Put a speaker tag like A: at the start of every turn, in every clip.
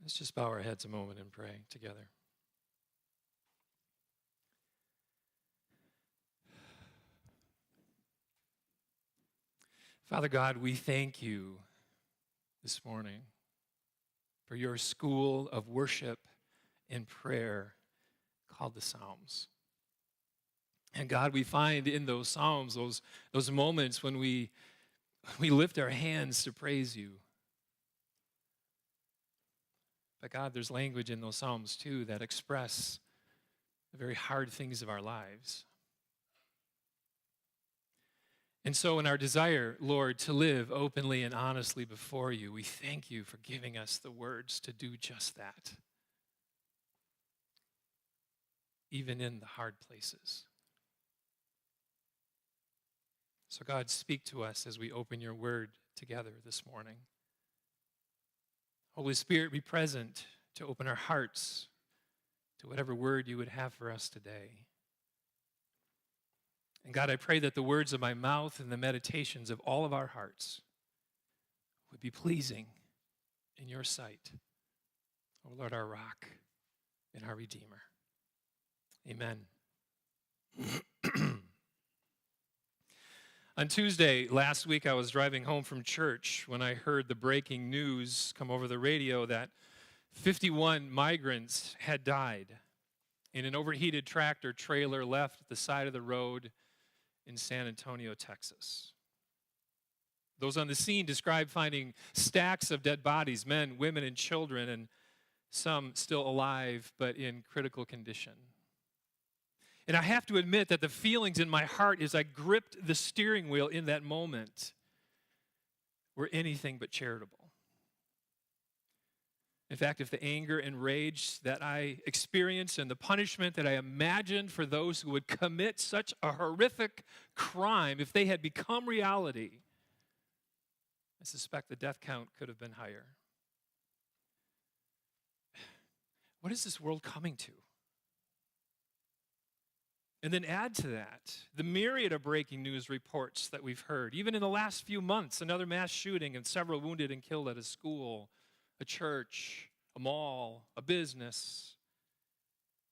A: Let's just bow our heads a moment and pray together. Father God, we thank you this morning for your school of worship and prayer called the Psalms. And God, we find in those Psalms those moments when we lift our hands to praise you. But God, there's language in those Psalms too that express the very hard things of our lives. And so in our desire, Lord, to live openly and honestly before you, we thank you for giving us the words to do just that, even in the hard places. So God, speak to us as we open your word together this morning. Holy Spirit, be present to open our hearts to whatever word you would have for us today. And God, I pray that the words of my mouth and the meditations of all of our hearts would be pleasing in your sight. O Lord, our rock and our Redeemer. Amen. On Tuesday last week, I was driving home from church when I heard the breaking news come over the radio that 51 migrants had died in an overheated tractor trailer left at the side of the road in San Antonio, Texas. Those on the scene described finding stacks of dead bodies, men, women, and children, and some still alive but in critical condition. And I have to admit that the feelings in my heart as I gripped the steering wheel in that moment were anything but charitable. In fact, if the anger and rage that I experienced and the punishment that I imagined for those who would commit such a horrific crime, if they had become reality, I suspect the death count could have been higher. What is this world coming to? And then add to that the myriad of breaking news reports that we've heard. Even in the last few months, another mass shooting and several wounded and killed at a school, a church, a mall, a business.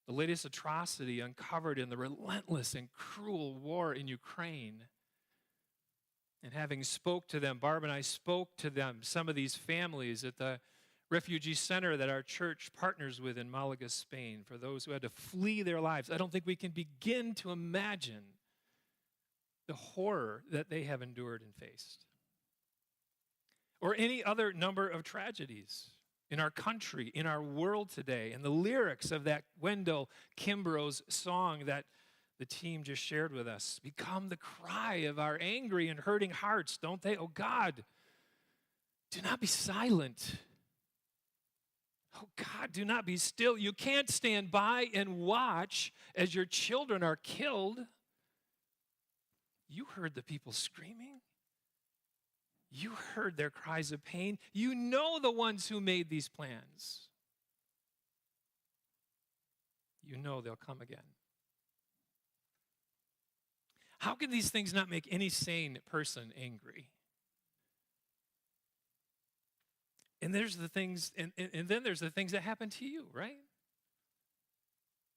A: The latest atrocity uncovered in the relentless and cruel war in Ukraine. And having spoke to them, Barb and I spoke to them, some of these families at the refugee center that our church partners with in Malaga, Spain, for those who had to flee their lives. I don't think we can begin to imagine the horror that they have endured and faced. Or any other number of tragedies in our country, in our world today, and the lyrics of that Wendell Kimbrough's song that the team just shared with us become the cry of our angry and hurting hearts, don't they? Oh God, do not be silent. Oh God, do not be still. You can't stand by and watch as your children are killed. You heard the people screaming. You heard their cries of pain. You know the ones who made these plans. You know they'll come again. How can these things not make any sane person angry? And there's the things, and then there's the things that happen to you, right?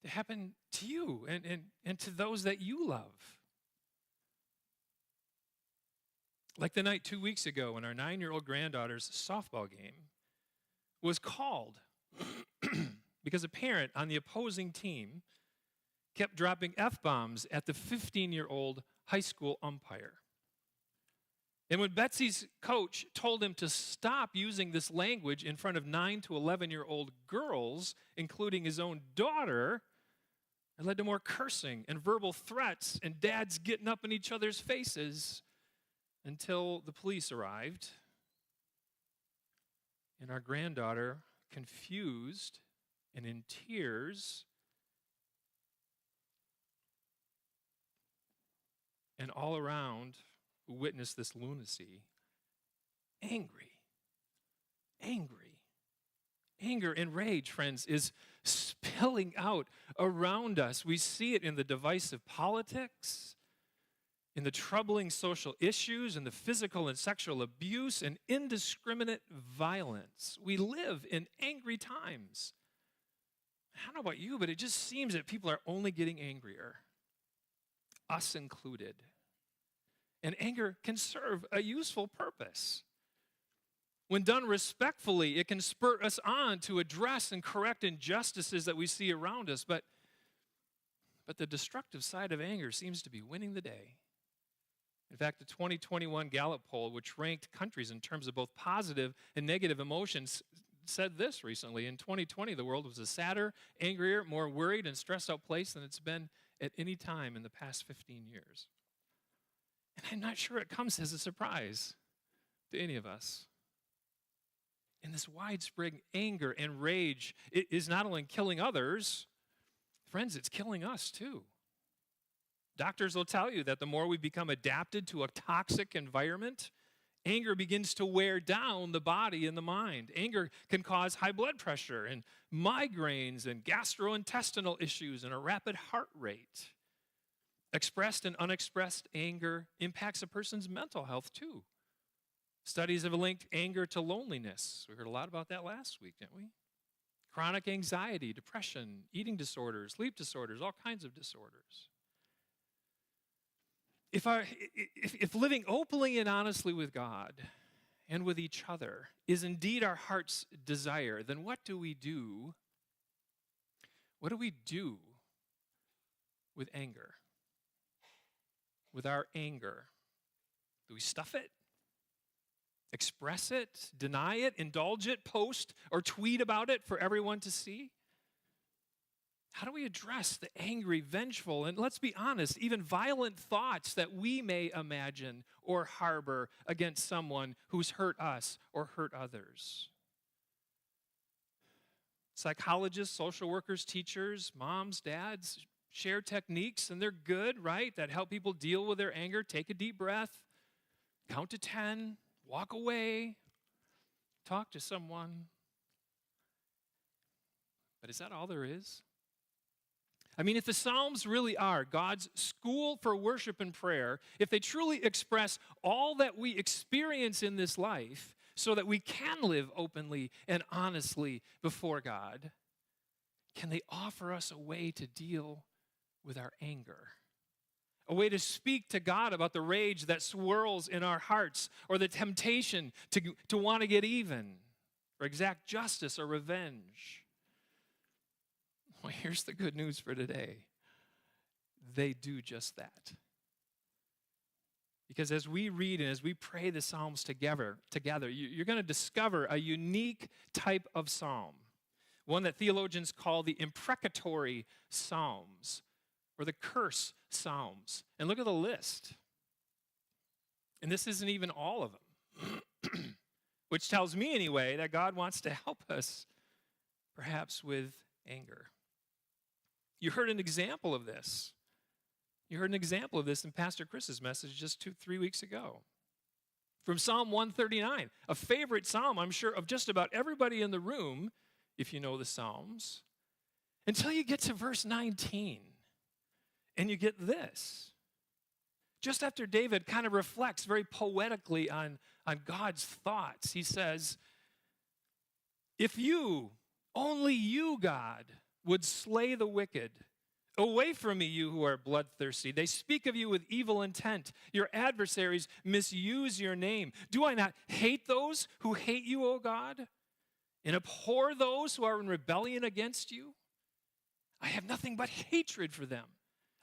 A: That happen to you and to those that you love. Like the night 2 weeks ago when our 9-year-old granddaughter's softball game was called because a parent on the opposing team kept dropping F-bombs at the 15-year-old high school umpire. And when Betsy's coach told him to stop using this language in front of 9 to 11-year-old girls, including his own daughter, it led to more cursing and verbal threats and dads getting up in each other's faces until the police arrived. And our granddaughter, confused and in tears, and all around who witnessed this lunacy, angry. Anger and rage, friends, is spilling out around us. We see it in the divisive politics. in the troubling social issues and the physical and sexual abuse and indiscriminate violence. We live in angry times. I don't know about you, but it just seems that people are only getting angrier, us included. And anger can serve a useful purpose. When done respectfully, it can spur us on to address and correct injustices that we see around us. But the destructive side of anger seems to be winning the day. In fact, the 2021 Gallup poll, which ranked countries in terms of both positive and negative emotions, said this recently. In 2020, the world was a sadder, angrier, more worried, and stressed out place than it's been at any time in the past 15 years. And I'm not sure it comes as a surprise to any of us. And this widespread anger and rage, it is not only killing others, friends, it's killing us too. Doctors will tell you that the more we become adapted to a toxic environment, anger begins to wear down the body and the mind. Anger can cause high blood pressure and migraines and gastrointestinal issues and a rapid heart rate. Expressed and unexpressed anger impacts a person's mental health too. Studies have linked anger to loneliness. We heard a lot about that last week, didn't we? Chronic anxiety, depression, eating disorders, sleep disorders, all kinds of disorders. If living openly and honestly with God and with each other is indeed our heart's desire, then what do we do? What do we do with anger? With our anger? Do we stuff it? Express it? Deny it? Indulge it? Post or tweet about it for everyone to see? How do we address the angry, vengeful, and let's be honest, even violent thoughts that we may imagine or harbor against someone who's hurt us or hurt others? Psychologists, social workers, teachers, moms, dads share techniques, and they're good, right? That help people deal with their anger. Take a deep breath, count to 10, walk away, talk to someone. But is that all there is? I mean, if the Psalms really are God's school for worship and prayer, if they truly express all that we experience in this life so that we can live openly and honestly before God, can they offer us a way to deal with our anger? A way to speak to God about the rage that swirls in our hearts or the temptation to want to get even or exact justice or revenge? Well, here's the good news for today. They do just that. Because as we read and as we pray the Psalms together, you're going to discover a unique type of psalm, one that theologians call the imprecatory psalms or the curse psalms. And look at the list. And this isn't even all of them, which tells me anyway that God wants to help us perhaps with anger. You heard an example of this. You heard an example of this in Pastor Chris's message just 2-3 weeks ago. From Psalm 139, a favorite psalm, I'm sure, of just about everybody in the room, if you know the Psalms, until you get to verse 19. And you get this. Just after David kind of reflects very poetically on God's thoughts, he says, if you, only you, God, would slay the wicked. Away from me, you who are bloodthirsty. They speak of you with evil intent. Your adversaries misuse your name. Do I not hate those who hate you, O God, and abhor those who are in rebellion against you? I have nothing but hatred for them.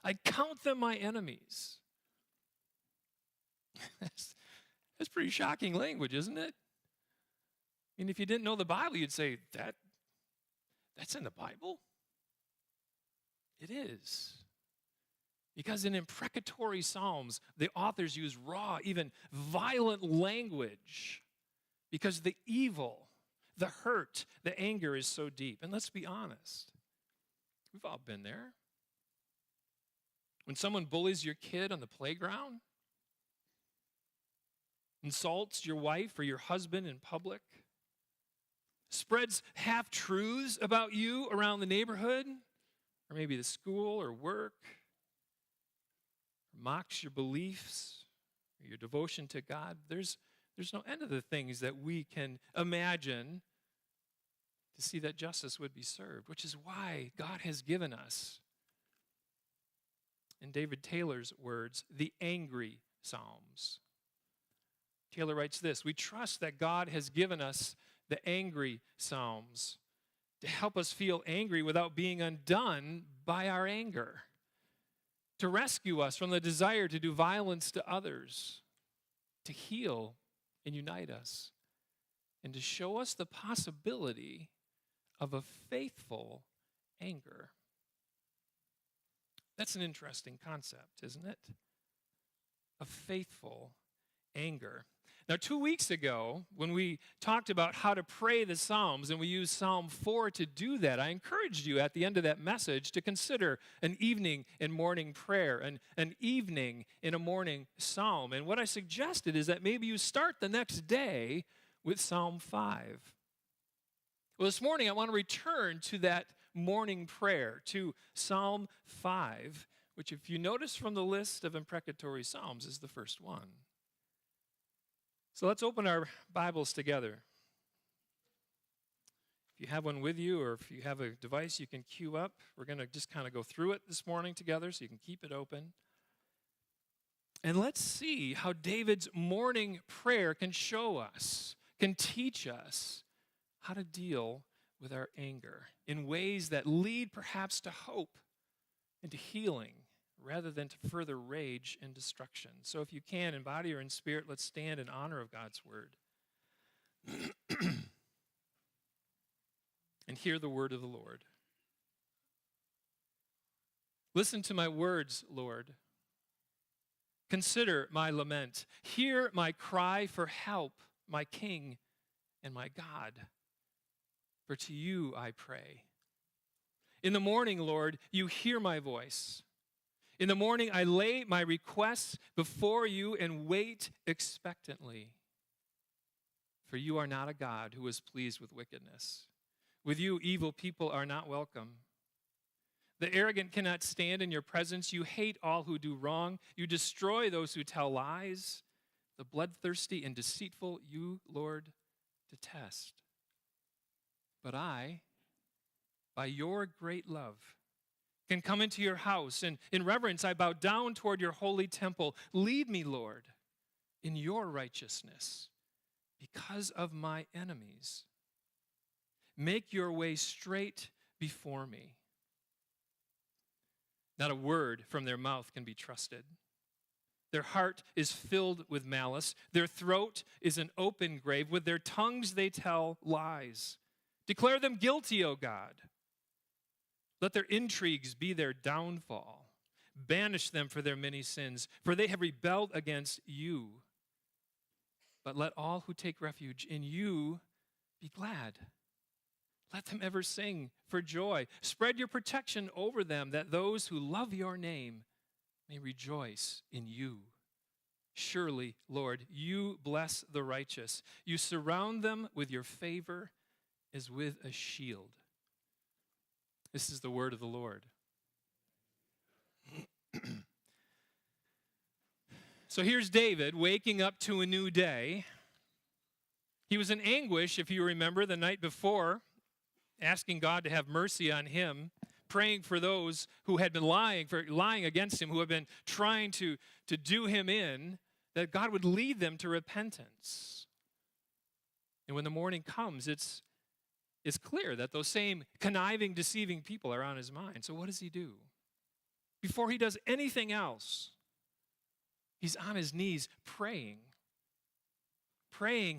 A: I count them my enemies. That's pretty shocking language, isn't it? And if you didn't know the Bible, you'd say, that's in the Bible? It is. Because in imprecatory psalms, the authors use raw, even violent language because the evil, the hurt, the anger is so deep. And let's be honest, we've all been there. When someone bullies your kid on the playground, insults your wife or your husband in public, spreads half-truths about you around the neighborhood, or maybe the school or work, or mocks your beliefs, or your devotion to God, there's no end to the things that we can imagine to see that justice would be served, which is why God has given us, in David Taylor's words, the angry Psalms. Taylor writes this: we trust that God has given us the angry Psalms to help us feel angry without being undone by our anger, to rescue us from the desire to do violence to others, to heal and unite us, and to show us the possibility of a faithful anger. That's an interesting concept, isn't it? A faithful anger. Now, 2 weeks ago, when we talked about how to pray the Psalms, and we used Psalm 4 to do that, I encouraged you at the end of that message to consider an evening and morning prayer, an evening and a morning psalm. And what I suggested is that maybe you start the next day with Psalm 5. Well, this morning I want to return to that morning prayer, to Psalm 5, which, if you notice from the list of imprecatory psalms, is the first one. So let's open our Bibles together. If you have one with you, or if you have a device you can queue up, we're going to just kind of go through it this morning together so you can keep it open. And let's see how David's morning prayer can show us, can teach us how to deal with our anger in ways that lead perhaps to hope and to healing, rather than to further rage and destruction. So if you can, in body or in spirit, let's stand in honor of God's word. And hear the word of the Lord. Listen to my words, Lord. Consider my lament. Hear my cry for help, my King and my God. For to you I pray. In the morning, Lord, you hear my voice. In the morning, I lay my requests before you and wait expectantly. For you are not a God who is pleased with wickedness. With you, evil people are not welcome. The arrogant cannot stand in your presence. You hate all who do wrong. You destroy those who tell lies. The bloodthirsty and deceitful you, Lord, detest. But I, by your great love, can come into your house, and in reverence I bow down toward your holy temple. Lead me, Lord, in your righteousness because of my enemies. Make your way straight before me. Not a word from their mouth can be trusted. Their heart is filled with malice. Their throat is an open grave. With their tongues they tell lies. Declare them guilty, O God. Let their intrigues be their downfall. Banish them for their many sins, for they have rebelled against you. But let all who take refuge in you be glad. Let them ever sing for joy. Spread your protection over them, that those who love your name may rejoice in you. Surely, Lord, you bless the righteous. You surround them with your favor as with a shield. This is the word of the Lord. So here's David waking up to a new day. He was in anguish, if you remember, the night before, asking God to have mercy on him, praying for those who had been lying against him, who had been trying to do him in, that God would lead them to repentance. And when the morning comes, it's clear that those same conniving, deceiving people are on his mind. So what does he do? Before he does anything else, he's on his knees praying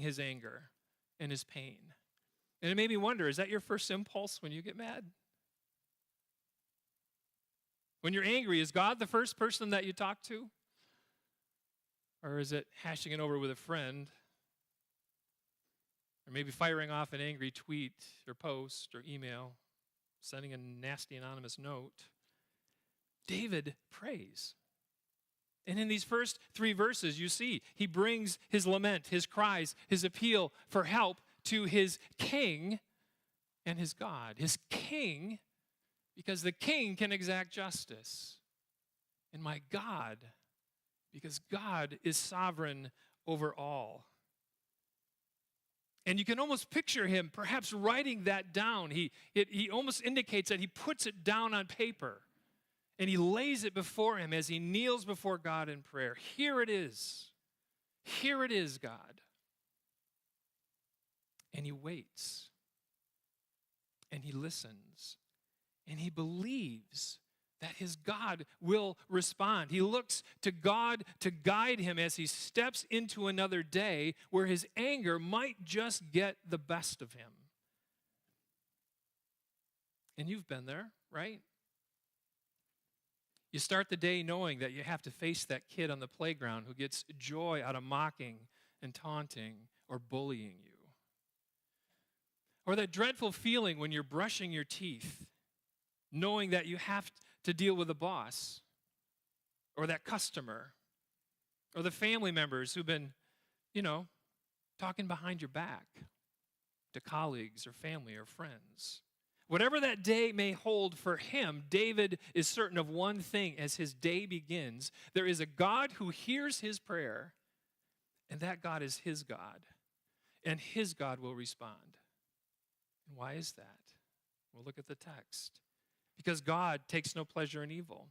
A: his anger and his pain. And it made me wonder, is that your first impulse when you get mad? When you're angry, is God the first person that you talk to? Or is it hashing it over with a friend? Or maybe firing off an angry tweet or post or email, sending a nasty anonymous note? David prays. And in these first 3 verses, you see, he brings his lament, his cries, his appeal for help to his king and his God. His king, because the king can exact justice. And my God, because God is sovereign over all. And you can almost picture him perhaps writing that down. He almost indicates that he puts it down on paper and he lays it before him as he kneels before God in prayer. Here it is. Here it is, God. And he waits. And he listens. And he believes that his God will respond. He looks to God to guide him as he steps into another day where his anger might just get the best of him. And you've been there, right? You start the day knowing that you have to face that kid on the playground who gets joy out of mocking and taunting or bullying you. Or that dreadful feeling when you're brushing your teeth, knowing that you have to deal with a boss or that customer or the family members who've been, talking behind your back to colleagues or family or friends. Whatever that day may hold for him, David is certain of one thing as his day begins. There is a God who hears his prayer, and that God is his God, and his God will respond. And why is that? We'll look at the text. Because God takes no pleasure in evil.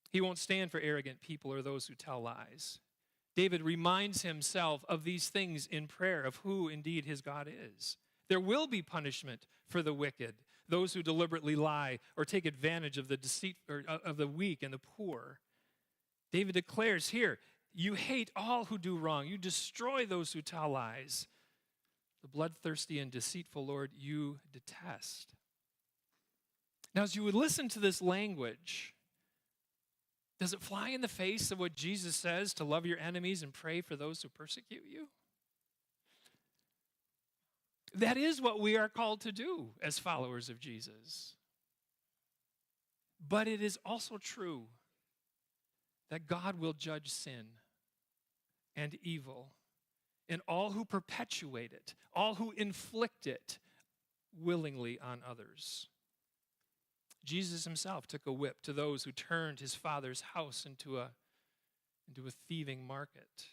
A: He won't stand for arrogant people or those who tell lies. David reminds himself of these things in prayer, of who indeed his God is. There will be punishment for the wicked, those who deliberately lie or take advantage of the deceit or of the weak and the poor. David declares here, you hate all who do wrong. You destroy those who tell lies. The bloodthirsty and deceitful, Lord, you detest. Now, as you would listen to this language, does it fly in the face of what Jesus says to love your enemies and pray for those who persecute you? That is what we are called to do as followers of Jesus. But it is also true that God will judge sin and evil and all who perpetuate it, all who inflict it willingly on others. Jesus himself took a whip to those who turned his Father's house into a thieving market.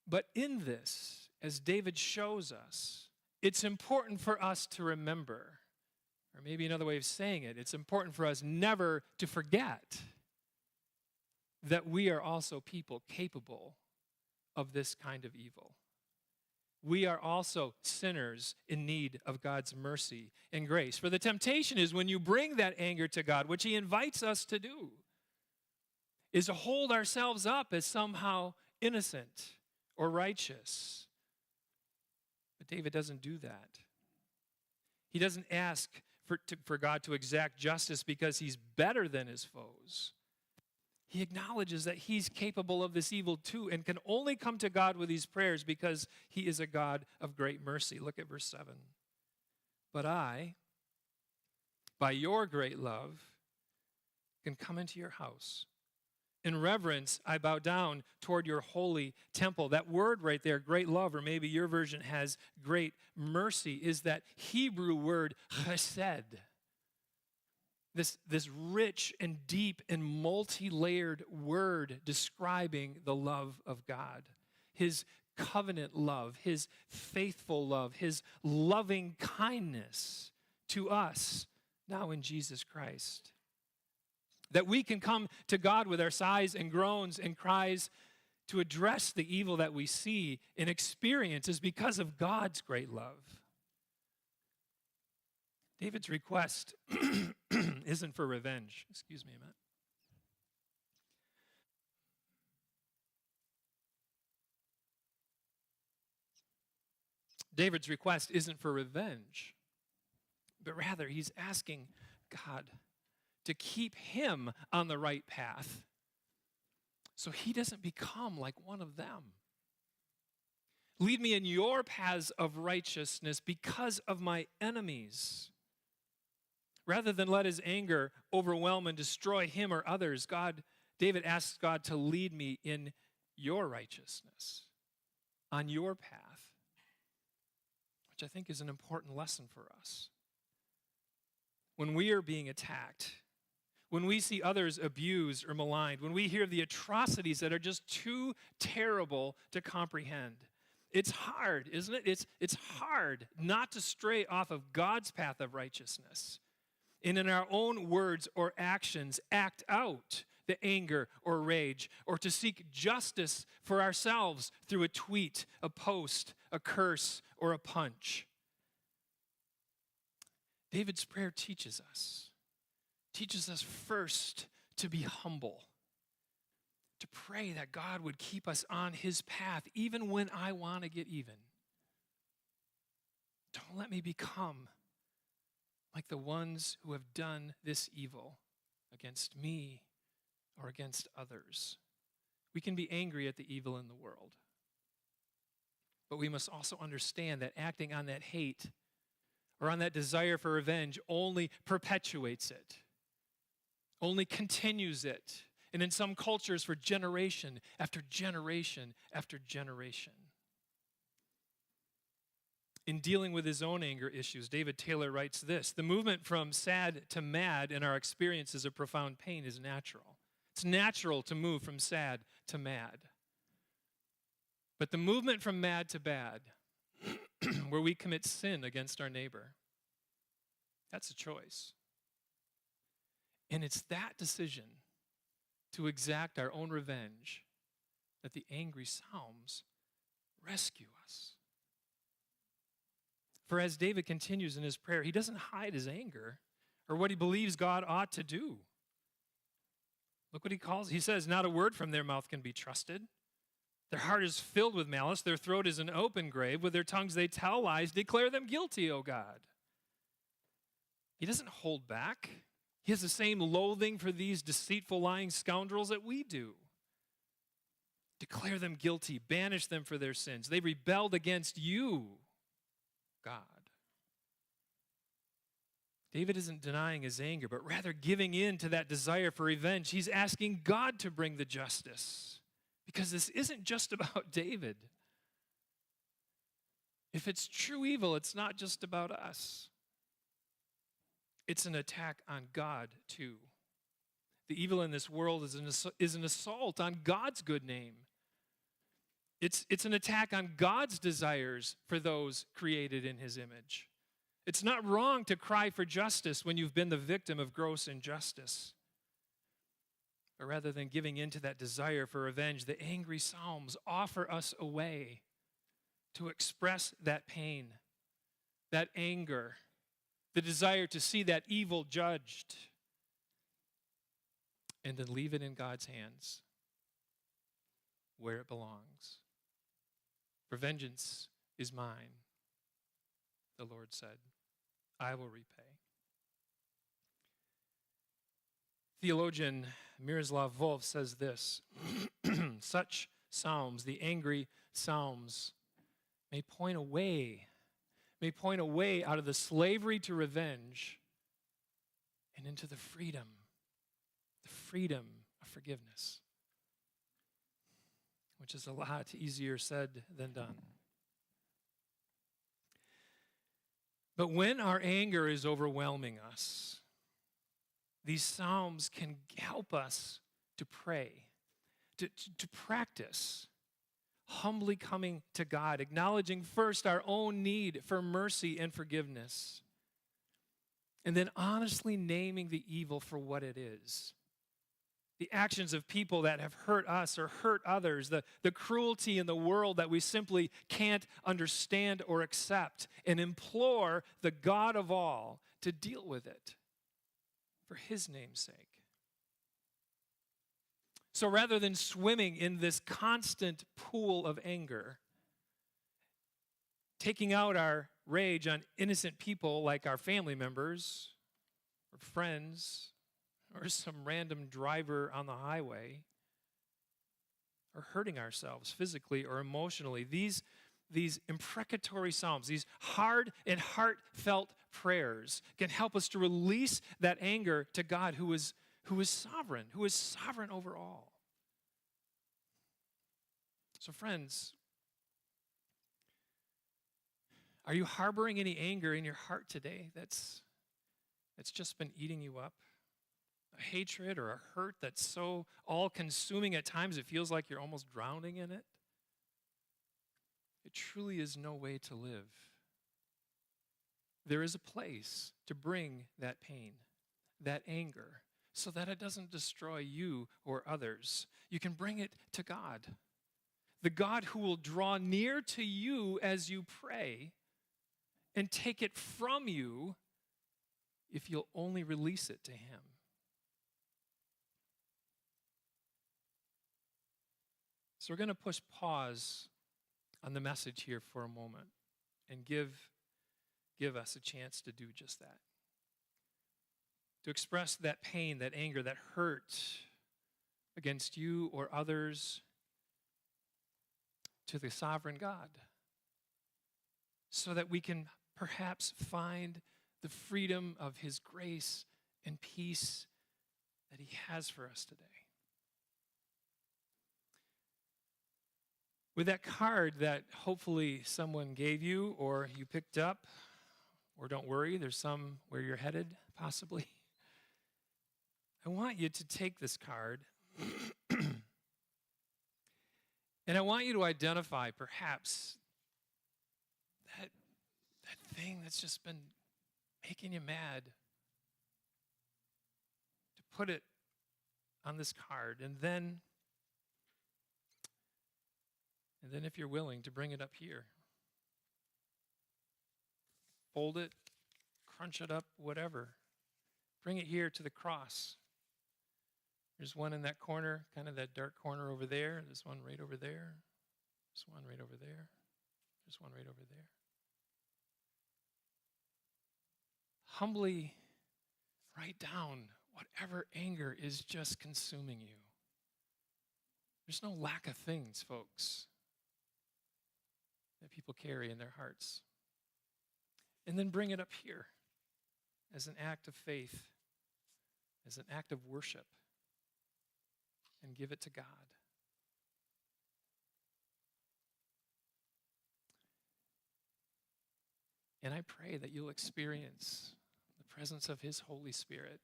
A: But in this, as David shows us, it's important for us to remember, or maybe another way of saying it, it's important for us never to forget that we are also people capable of this kind of evil. We are also sinners in need of God's mercy and grace. For the temptation is when you bring that anger to God, which he invites us to do, is to hold ourselves up as somehow innocent or righteous. But David doesn't do that. He doesn't ask for God to exact justice because he's better than his foes. He acknowledges that he's capable of this evil too and can only come to God with these prayers because he is a God of great mercy. Look at verse 7. But I, by your great love, can come into your house. In reverence, I bow down toward your holy temple. That word right there, great love, or maybe your version has great mercy, is that Hebrew word chesed. This rich and deep and multi-layered word describing the love of God. His covenant love, his faithful love, his loving kindness to us now in Jesus Christ. That we can come to God with our sighs and groans and cries to address the evil that we see and experience is because of God's great love. David's request isn't for revenge. Excuse me a minute. David's request isn't for revenge, but rather he's asking God to keep him on the right path so he doesn't become like one of them. Lead me in your paths of righteousness because of my enemies. Rather than let his anger overwhelm and destroy him or others, David asks God to lead me in your righteousness, on your path, which I think is an important lesson for us. When we are being attacked, when we see others abused or maligned, when we hear the atrocities that are just too terrible to comprehend. It's hard, isn't it? It's hard not to stray off of God's path of righteousness and in our own words or actions act out the anger or rage, or to seek justice for ourselves through a tweet, a post, a curse, or a punch. David's prayer teaches us first to be humble, to pray that God would keep us on his path even when I want to get even. Don't let me become like the ones who have done this evil against me or against others. We can be angry at the evil in the world, but we must also understand that acting on that hate or on that desire for revenge only perpetuates it, only continues it, and in some cultures for generation after generation after generation. In dealing with his own anger issues, David Taylor writes this: the movement from sad to mad in our experiences of profound pain is natural. It's natural to move from sad to mad. But the movement from mad to bad, where we commit sin against our neighbor, that's a choice. And it's that decision to exact our own revenge that the angry Psalms rescue us. For as David continues in his prayer, he doesn't hide his anger or what he believes God ought to do. Look what he calls. He says, not a word from their mouth can be trusted. Their heart is filled with malice. Their throat is an open grave. With their tongues they tell lies. Declare them guilty, O God. He doesn't hold back. He has the same loathing for these deceitful, lying scoundrels that we do. Declare them guilty. Banish them for their sins. They rebelled against you, God. David isn't denying his anger, but rather giving in to that desire for revenge. He's asking God to bring the justice, because this isn't just about David. If it's true evil, it's not just about us. It's an attack on God, too. The evil in this world is an assault on God's good name. It's an attack on God's desires for those created in his image. It's not wrong to cry for justice when you've been the victim of gross injustice. But rather than giving in to that desire for revenge, the angry Psalms offer us a way to express that pain, that anger, the desire to see that evil judged, and then leave it in God's hands where it belongs. For vengeance is mine, the Lord said. I will repay. Theologian Miroslav Volf says this: such psalms, the angry psalms, may point away out of the slavery to revenge and into the freedom of forgiveness, which is a lot easier said than done. But when our anger is overwhelming us, these psalms can help us to pray, to practice humbly coming to God, acknowledging first our own need for mercy and forgiveness, and then honestly naming the evil for what it is. The actions of people that have hurt us or hurt others, the cruelty in the world that we simply can't understand or accept, and implore the God of all to deal with it for his name's sake. So rather than swimming in this constant pool of anger, taking out our rage on innocent people like our family members or friends, or some random driver on the highway, or hurting ourselves physically or emotionally, these imprecatory psalms, these hard and heartfelt prayers can help us to release that anger to God who is sovereign over all. So friends, are you harboring any anger in your heart today that's just been eating you up? a hatred or a hurt that's so all-consuming at times it feels like you're almost drowning in it. It truly is no way to live. There is a place to bring that pain, that anger, so that it doesn't destroy you or others. You can bring it to God, the God who will draw near to you as you pray and take it from you if you'll only release it to him. So we're going to push pause on the message here for a moment and give us a chance to do just that. To express that pain, that anger, that hurt against you or others to the sovereign God, so that we can perhaps find the freedom of his grace and peace that he has for us today. With that card that hopefully someone gave you or you picked up, or don't worry, there's some where you're headed, possibly. I want you to take this card and I want you to identify perhaps that thing that's just been making you mad. To put it on this card, and then if you're willing, to bring it up here. Fold it, crunch it up, whatever. Bring it here to the cross. There's one in that corner, kind of that dark corner over there. There's one right over there. There's one right over there. There's one right over there. Humbly write down whatever anger is just consuming you. There's no lack of things, folks, that people carry in their hearts. And then bring it up here as an act of faith, as an act of worship, and give it to God. And I pray that you'll experience the presence of his Holy Spirit,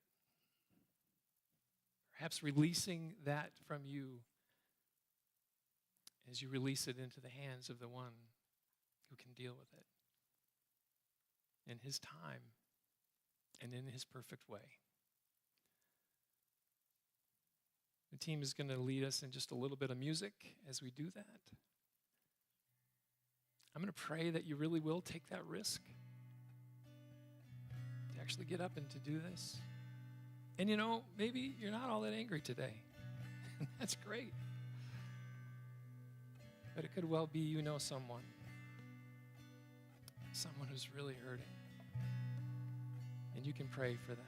A: perhaps releasing that from you as you release it into the hands of the one who can deal with it in his time and in his perfect way. The team is going to lead us in just a little bit of music as we do that. I'm going to pray that you really will take that risk to actually get up and to do this. And maybe you're not all that angry today. That's great. But it could well be someone who's really hurting. And you can pray for them.